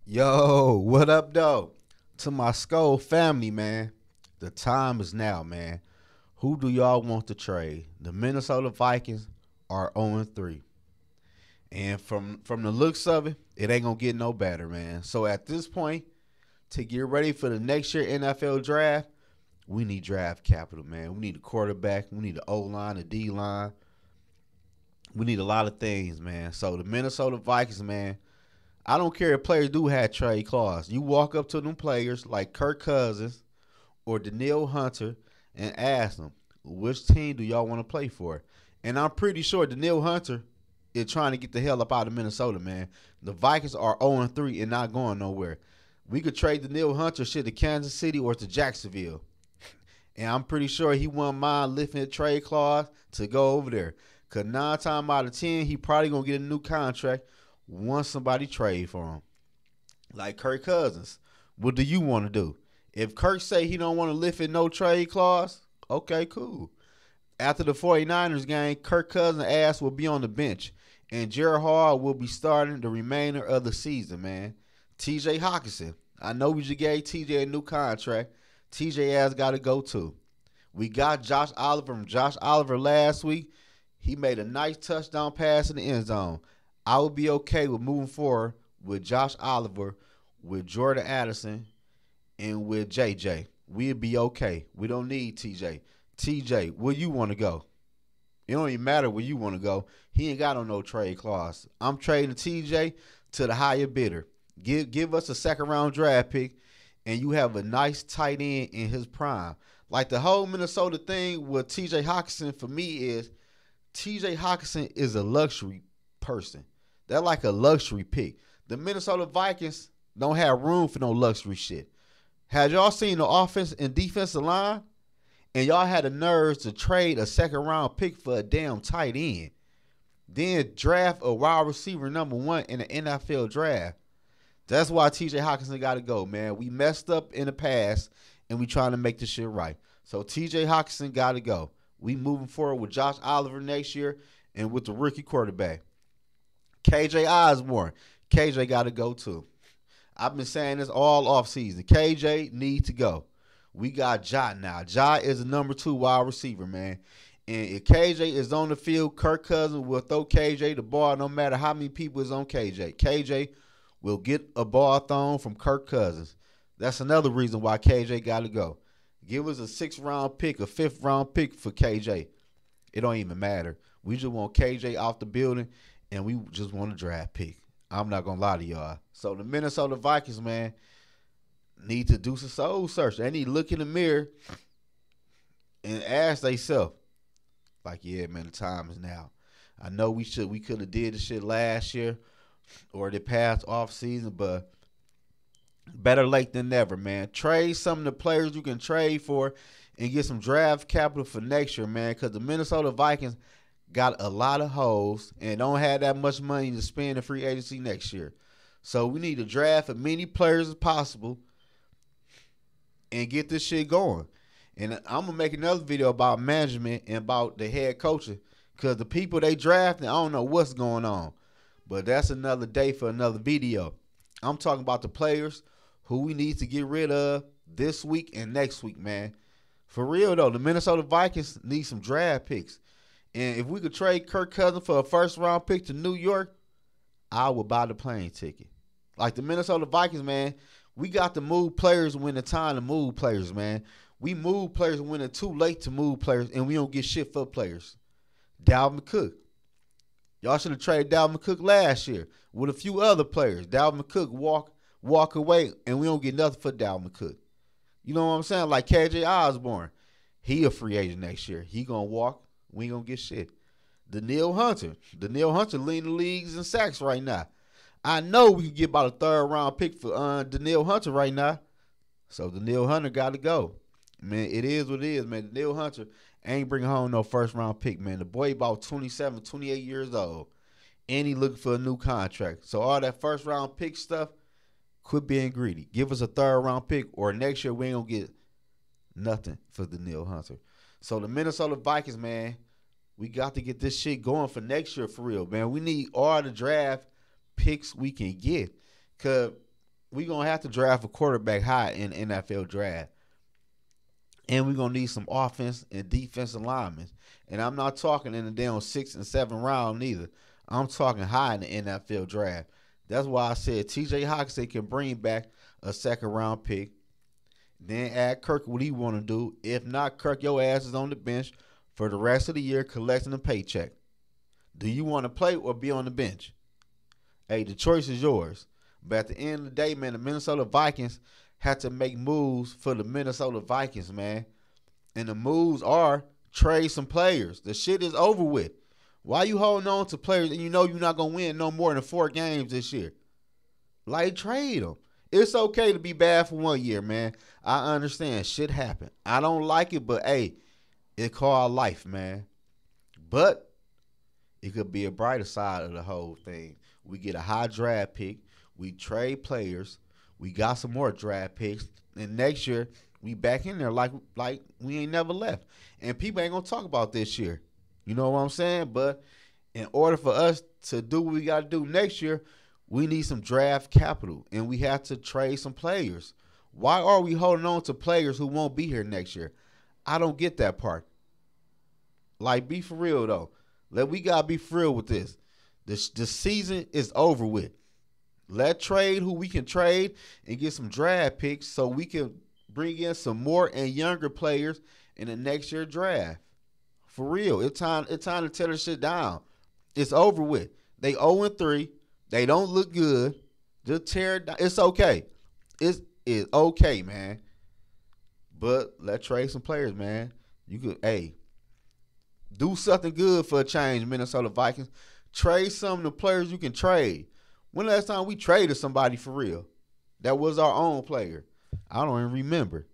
Yo, what up, though? To my SKOL family, man. The time is now, man. Who do y'all want to trade? The Minnesota Vikings are 0-3. And from the looks of it, it ain't gonna get no better, man. So at this point, to get ready for the next year NFL draft, we need draft capital, man. We need a quarterback. We need the O line, the D line. We need a lot of things, man. So the Minnesota Vikings, man, I don't care if players do have trade clause. You walk up to them players like Kirk Cousins or Danielle Hunter and ask them, which team do y'all want to play for? And I'm pretty sure Danielle Hunter is trying to get the hell up out of Minnesota, man. The Vikings are 0-3 and not going nowhere. We could trade Danielle Hunter shit to Kansas City or to Jacksonville. And I'm pretty sure he wouldn't mind lifting a trade clause to go over there. Because 9 times out of 10, he probably going to get a new contract once somebody trade for him. Like Kirk Cousins. What do you want to do? If Kirk say he don't want to lift in no trade clause, okay, cool. After the 49ers game, Kirk Cousins' ass will be on the bench. And Jared Hall will be starting the remainder of the season, man. TJ Hawkinson. I know we just gave TJ a new contract. TJ ass got to go too. We got Josh Oliver from Josh Oliver last week. He made a nice touchdown pass in the end zone. I would be okay with moving forward with Josh Oliver, with Jordan Addison, and with JJ. We'd be okay. We don't need TJ. TJ, where you want to go? It don't even matter where you want to go. He ain't got on no trade clause. I'm trading TJ to the higher bidder. Give us a second round draft pick, and you have a nice tight end in his prime. Like the whole Minnesota thing with TJ Hawkinson for me is TJ Hawkinson is a luxury person. They're like a luxury pick. The Minnesota Vikings don't have room for no luxury shit. Had y'all seen the offense and defensive line? And y'all had the nerves to trade a second round pick for a damn tight end. Then draft a wide receiver number 1 in the NFL draft. That's why TJ Hawkinson got to go, man. We messed up in the past, and we trying to make this shit right. So TJ Hawkinson got to go. We moving forward with Josh Oliver next year and with the rookie quarterback. KJ Osborne. KJ got to go too. I've been saying this all offseason. KJ need to go. We got Ja now. Ja is the number 2 wide receiver, man. And if KJ is on the field, Kirk Cousins will throw KJ the ball no matter how many people is on KJ. KJ will get a ball thrown from Kirk Cousins. That's another reason why KJ got to go. Give us a 6th round pick, a 5th round pick for KJ. It don't even matter. We just want KJ off the building, and we just want a draft pick. I'm not going to lie to y'all. So the Minnesota Vikings, man, need to do some soul search. They need to look in the mirror and ask themselves, like, yeah, man, the time is now. I know we could have did this shit last year or the past off season, but better late than never, man. Trade some of the players you can trade for and get some draft capital for next year, man, because the Minnesota Vikings got a lot of holes and don't have that much money to spend in free agency next year. So we need to draft as many players as possible and get this shit going. And I'm going to make another video about management and about the head coaching because the people they drafting, I don't know what's going on. But that's another day for another video. I'm talking about the players who we need to get rid of this week and next week, man. For real, though, the Minnesota Vikings need some draft picks. And if we could trade Kirk Cousins for a 1st round pick to New York, I would buy the plane ticket. Like the Minnesota Vikings, man, we got to move players when the time to move players, man. We move players when it's too late to move players, and we don't get shit for players. Dalvin Cook. Y'all should have traded Dalvin Cook last year with a few other players. Dalvin Cook walk away, and we don't get nothing for Dalvin Cook. You know what I'm saying? Like KJ Osborne. He a free agent next year. He going to walk. We ain't going to get shit. Danielle Hunter. Danielle Hunter leading the leagues in sacks right now. I know we can get about a 3rd round pick for Danielle Hunter right now. So Danielle Hunter got to go. Man, it is what it is, man. Danielle Hunter ain't bringing home no 1st round pick, man. The boy about 27, 28 years old. And he looking for a new contract. So all that 1st round pick stuff, quit being greedy. Give us a 3rd round pick, or next year we ain't going to get nothing for Danielle Hunter. So the Minnesota Vikings, man, we got to get this shit going for next year for real, man. We need all the draft picks we can get. Because we're going to have to draft a quarterback high in the NFL draft. And we're going to need some offense and defensive linemen. And I'm not talking in the damn 6th and 7th round neither. I'm talking high in the NFL draft. That's why I said TJ Hockenson can bring back a 2nd round pick. Then add Kirk what he want to do. If not, Kirk, your ass is on the bench for the rest of the year collecting a paycheck. Do you want to play or be on the bench? Hey, the choice is yours. But at the end of the day, man, the Minnesota Vikings had to make moves for the Minnesota Vikings, man. And the moves are trade some players. The shit is over with. Why you holding on to players and you know you're not going to win no more than 4 games this year? Like, trade them. It's okay to be bad for 1 year, man. I understand. Shit happen. I don't like it, but, hey, it's called life, man. But it could be a brighter side of the whole thing. We get a high draft pick. We trade players. We got some more draft picks. And next year, we back in there like we ain't never left. And people ain't going to talk about this year. You know what I'm saying? But in order for us to do what we got to do next year, we need some draft capital. And we have to trade some players. Why are we holding on to players who won't be here next year? I don't get that part. Like, be for real, though. We got to be for real with this. The season is over with. Let's trade who we can trade and get some draft picks so we can bring in some more and younger players in the next year draft. For real. It's time to tear this shit down. It's over with. They 0-3. They don't look good. Just tear it down. It's okay. It's okay, man. But let's trade some players, man. You could, do something good for a change, Minnesota Vikings. Trade some of the players you can trade. When last time we traded somebody for real? That was our own player. I don't even remember.